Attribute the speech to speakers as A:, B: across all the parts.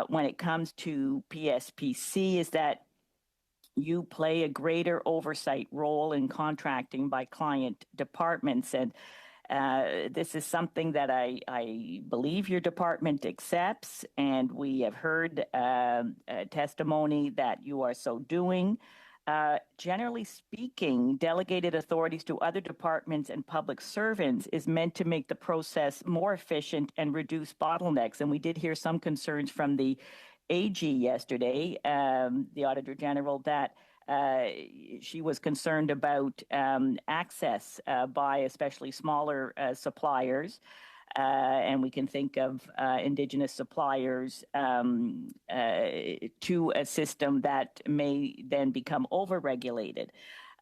A: when it comes to PSPC is that you play a greater oversight role in contracting by client departments. And this is something that I believe your department accepts, and we have heard testimony that you are so doing. Generally speaking, delegated authorities to other departments and public servants is meant to make the process more efficient and reduce bottlenecks. And we did hear some concerns from the AG yesterday, the Auditor General, that she was concerned about access by especially smaller suppliers. And we can think of Indigenous suppliers to a system that may then become overregulated.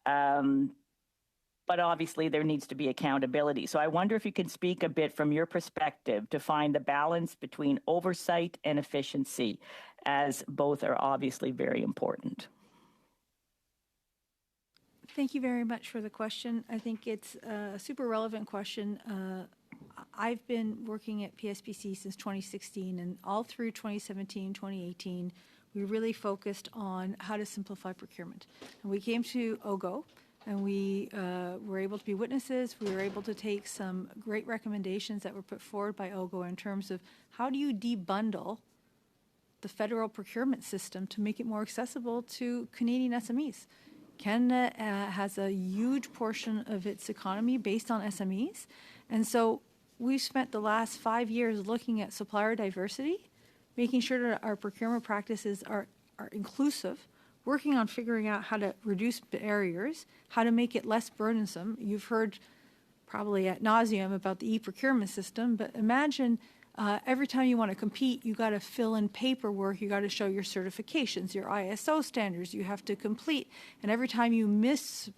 A: But obviously, there needs to be accountability. So I wonder if you can speak a bit from your perspective to find the balance between oversight and efficiency, as both are obviously very important.
B: Thank you very much for the question. I think it's a super relevant question. I've been working at PSPC since 2016, and all through 2017, 2018, we really focused on how to simplify procurement. And we came to OGO, and we were able to be witnesses. We were able to take some great recommendations that were put forward by OGO in terms of how do you debundle the federal procurement system to make it more accessible to Canadian SMEs. Canada has a huge portion of its economy based on SMEs, and so we've spent the last 5 years looking at supplier diversity, making sure that our procurement practices are inclusive, working on figuring out how to reduce barriers, how to make it less burdensome. You've heard probably ad nauseum about the e-procurement system, but imagine every time you want to compete, you got to fill in paperwork, you got to show your certifications, your ISO standards you have to complete, and every time you miss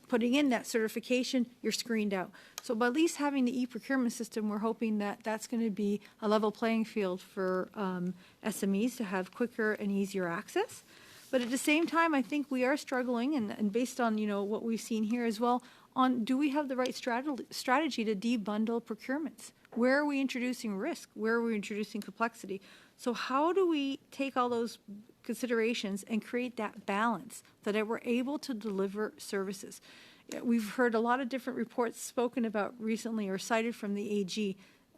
B: putting in that certification, you're screened out. So by at least having the e-procurement system, we're hoping that that's going to be a level playing field for SMEs to have quicker and easier access. But at the same time, I think we are struggling, and based on what we've seen here as well, on do we have the right strategy to debundle procurements? Where are we introducing risk? Where are we introducing complexity? So how do we take all those considerations and create that balance so that we're able to deliver services? We've heard a lot of different reports spoken about recently or cited from the AG.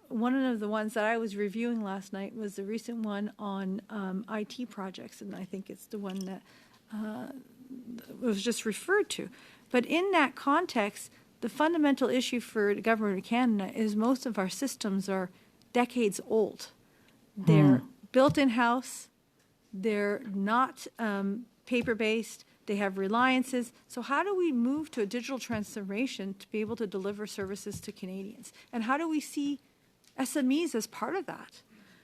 B: One of the ones that I was reviewing last night was the recent one on IT projects, and I think it's the one that was just referred to. But in that context, the fundamental issue for the Government of Canada is most of our systems are decades old. They're built in-house, they're not paper-based, they have reliances. So how do we move to a digital transformation to be able to deliver services to Canadians? And how do we see SMEs as part of that?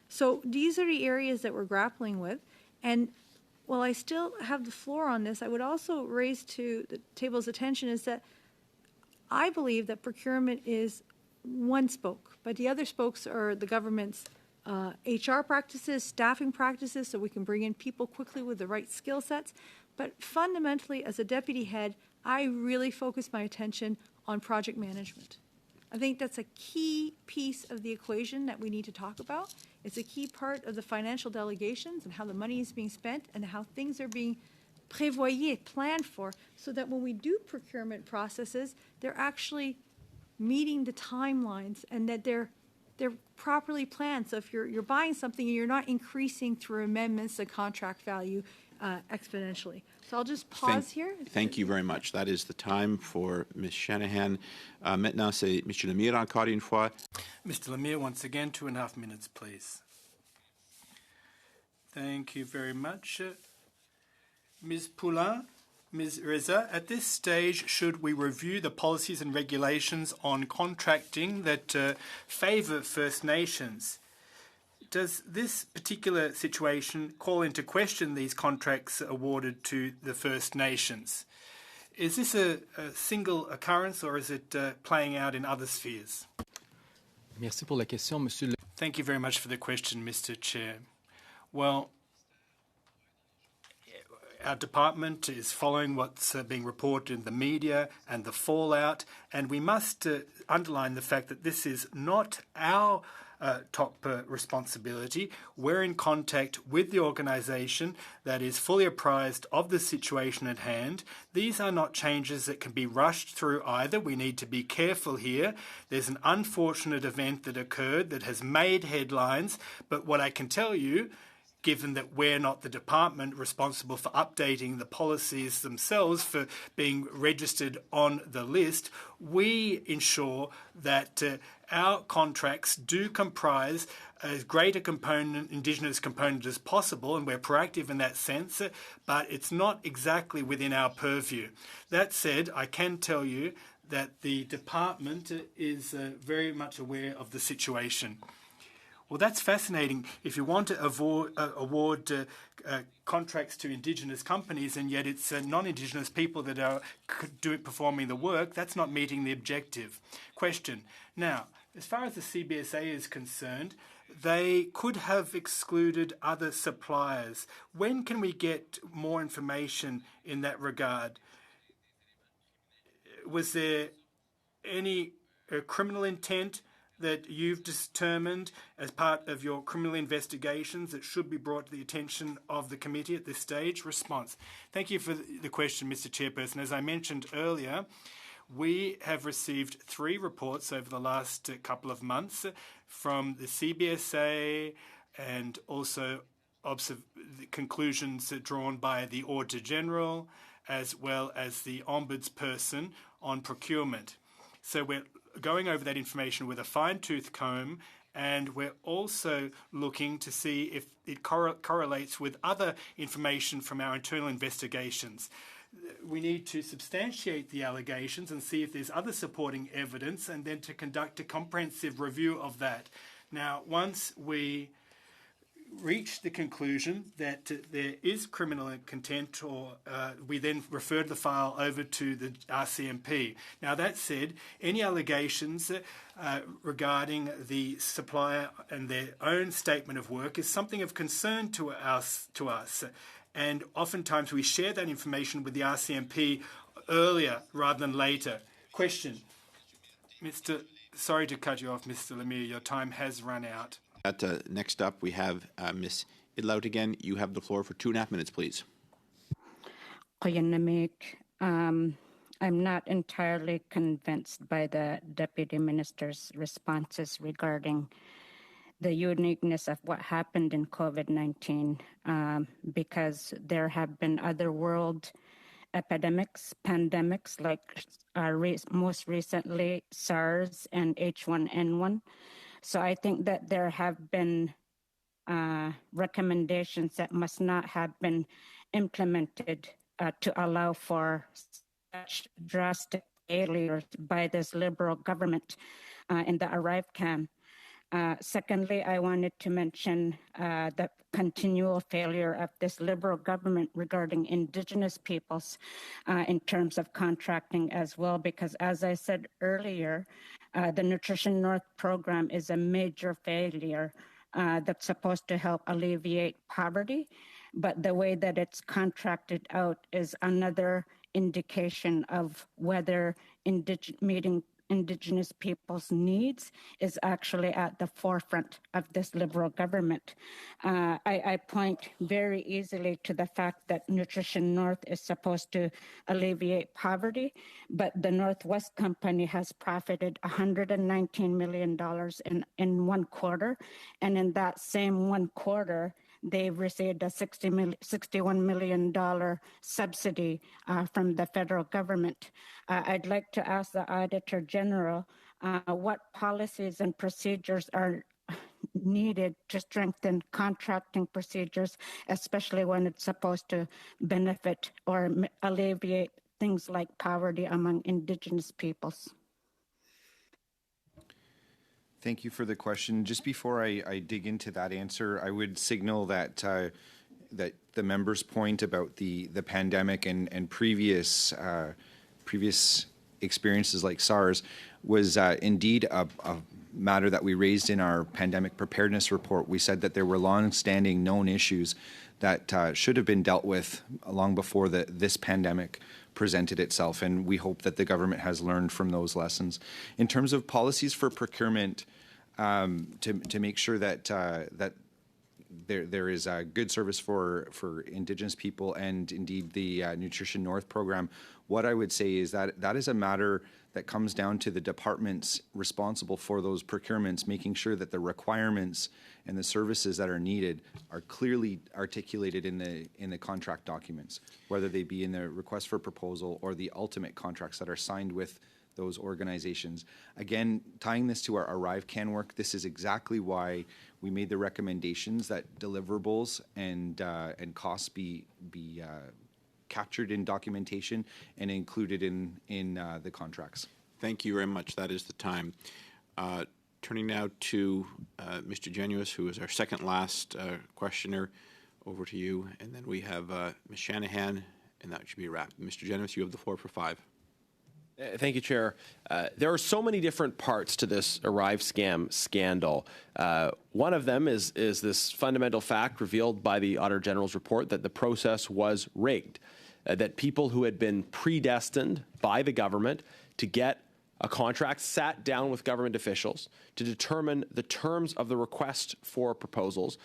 B: So these are the areas that we're grappling with. And while I still have the floor on this, I would also raise to the table's attention is that I believe that procurement is one spoke, but the other spokes are the government's HR practices, staffing practices, so we can bring in people quickly with the right skill sets. But fundamentally, as a deputy head, I really focus my attention on project management. I think that's a key piece of the equation that we need to talk about. It's a key part of the financial delegations and how the money is being spent and how things are being prévoyé, planned for, so that when we do procurement processes, they're actually meeting the timelines and that they're properly planned. So if you're buying something and you're not increasing through amendments the contract value exponentially. So I'll just pause here.
C: Thank you very much. That is the time for Ms. Shanahan. Maintenant, c'est M. Lemire encore une fois.
D: Mr. Lemire, once again, 2.5 minutes, please. Thank you very much. Ms. Poulin, Ms. Reza, at this stage, should we review the policies and regulations on contracting that favour First Nations? Does this particular situation call into question these contracts awarded to the First Nations? Is this a single occurrence or is it playing out in other spheres?
E: Merci pour la question, Monsieur.
D: Thank you very much for the question, Mr. Chair. Well, our department is following what's being reported in the media and the fallout, and we must underline the fact that this is not our top responsibility. We're in contact with the organisation that is fully apprised of the situation at hand. These are not changes that can be rushed through either. We need to be careful here. There's an unfortunate event that occurred that has made headlines, but what I can tell you, given that we're not the department responsible for updating the policies themselves for being registered on the list, we ensure that our contracts do comprise as great a component, Indigenous component as possible, and we're proactive in that sense, but it's not exactly within our purview. That said, I can tell you that the department is very much aware of the situation. Well, that's fascinating. If you want to award contracts to Indigenous companies and yet it's non-Indigenous people that are performing the work, that's not meeting the objective. Question. Now, as far as the CBSA is concerned, they could have excluded other suppliers. When can we get more information in that regard? Was there any criminal intent that you've determined as part of your criminal investigations that should be brought to the attention of the committee at this stage? Response. Thank you for the question, Mr. Chairperson. As I mentioned earlier, we have received 3 reports over the last couple of months from the CBSA and also the conclusions drawn by the Auditor General as well as the Ombudsperson on procurement. So we're going over that information with a fine-tooth comb, and we're also looking to see if it correlates with other information from our internal investigations. We need to substantiate the allegations and see if there's other supporting evidence, and then to conduct a comprehensive review of that. Now, once we reach the conclusion that there is criminal contempt, or we then refer the file over to the RCMP. Now, that said, any allegations regarding the supplier and their own statement of work is something of concern to us. And oftentimes we share that information with the RCMP earlier rather than later. Question. Sorry to cut you off, Mr. Lemire. Your time has run out.
C: Next up, we have Ms. Idlout again. You have the floor for 2.5 minutes, please.
F: I'm not entirely convinced by the Deputy Minister's responses regarding the uniqueness of what happened in COVID-19 because there have been other world pandemics like most recently SARS and H1N1. So I think that there have been recommendations that must not have been implemented to allow for such drastic failures by this Liberal government in the ArriveCan. Secondly, I wanted to mention the continual failure of this Liberal government regarding Indigenous peoples in terms of contracting as well, because as I said earlier, the Nutrition North program is a major failure that's supposed to help alleviate poverty, but the way that it's contracted out is another indication of whether meeting Indigenous people's needs is actually at the forefront of this Liberal government. I point very easily to the fact that Nutrition North is supposed to alleviate poverty, but the Northwest Company has profited $119 million in 1 quarter, and in that same 1 quarter, they've received a $61 million subsidy from the federal government. I'd like to ask the Auditor General what policies and procedures are needed to strengthen contracting procedures, especially when it's supposed to benefit or alleviate things like poverty among Indigenous peoples.
G: Thank you for the question. Just before I dig into that answer, I would signal that that the member's point about the pandemic and previous experiences like SARS was indeed a matter that we raised in our pandemic preparedness report. We said that there were long-standing known issues that should have been dealt with long before this pandemic presented itself, and we hope that the government has learned from those lessons. In terms of policies for procurement, to make sure that there is a good service for Indigenous people and indeed the Nutrition North program. What I would say is that is a matter that comes down to the departments responsible for those procurements, making sure that the requirements and the services that are needed are clearly articulated in the contract documents, whether they be in the request for proposal or the ultimate contracts that are signed with those organizations. Again, tying this to our Arrive Can work, this is exactly why we made the recommendations that deliverables and costs be captured in documentation and included in the contracts.
C: Thank you very much. That is the time. Turning now to Mr. Genuis, who is our second last questioner. Over to you. And then we have Ms. Shanahan, and that should be a wrap. Mr. Genuis, you have the floor for 5.
H: Thank you, Chair. There are so many different parts to this Arrive scam scandal. One of them is this fundamental fact revealed by the Auditor General's report that the process was rigged, that people who had been predestined by the government to get a contract sat down with government officials to determine the terms of the request for proposals,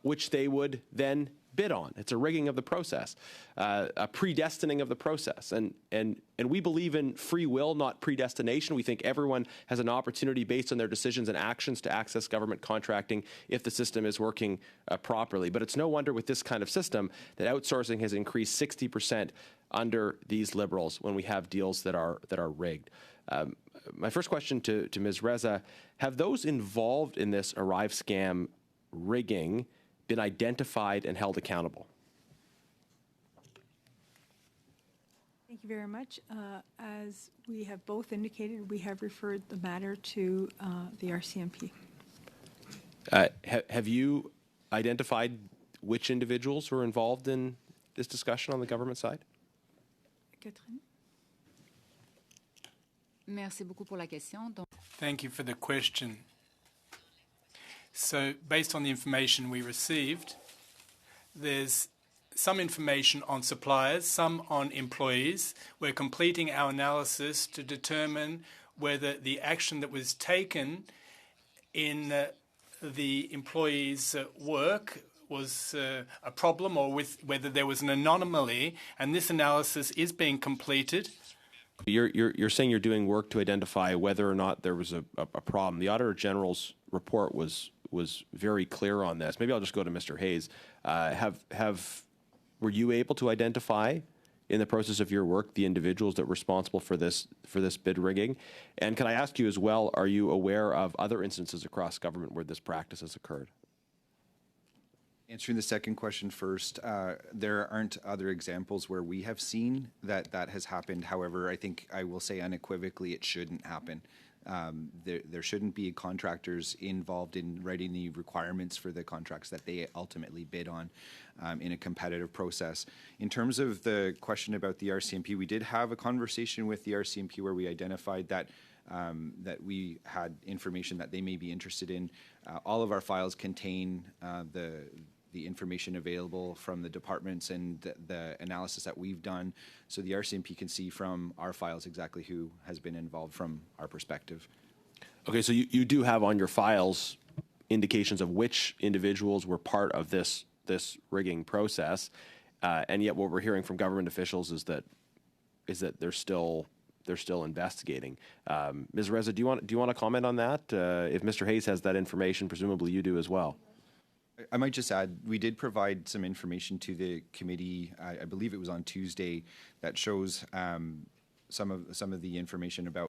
H: which they would then bid on. It's a rigging of the process, a predestining of the process. And we believe in free will, not predestination. We think everyone has an opportunity based on their decisions and actions to access government contracting if the system is working properly. But it's no wonder with this kind of system that outsourcing has increased 60% under these Liberals when we have deals that are rigged. My first question to Ms. Reza, have those involved in this Arrive scam rigging been identified and held accountable?
B: Thank you very much. As we have both indicated, we have referred the matter to the RCMP.
H: Have you identified which individuals were involved in this discussion on the government side?
B: Catherine?
I: Merci beaucoup pour la question.
D: Thank you for the question. So based on the information we received, there's some information on suppliers, some on employees. We're completing our analysis to determine whether the action that was taken in the employees' work was a problem or whether there was an anomaly, and this analysis is being completed.
H: You're saying you're doing work to identify whether or not there was a problem. The Auditor General's report was very clear on this. Maybe I'll just go to Mr. Hayes. Were you able to identify in the process of your work the individuals that were responsible for this bid rigging? And can I ask you as well, are you aware of other instances across government where this practice has occurred?
G: Answering the second question first, there aren't other examples where we have seen that has happened. However, I think I will say unequivocally it shouldn't happen. There shouldn't be contractors involved in writing the requirements for the contracts that they ultimately bid on in a competitive process. In terms of the question about the RCMP, we did have a conversation with the RCMP where we identified that we had information that they may be interested in. All of our files contain the information available from the departments and the analysis that we've done, so the RCMP can see from our files exactly who has been involved from our perspective.
H: Okay, so you do have on your files indications of which individuals were part of this rigging process, and yet what we're hearing from government officials is that they're still investigating. Ms. Reza, do you want to comment on that? If Mr. Hayes has that information, presumably you do as well.
G: I might just add, we did provide some information to the committee, I believe it was on Tuesday, that shows some of the information about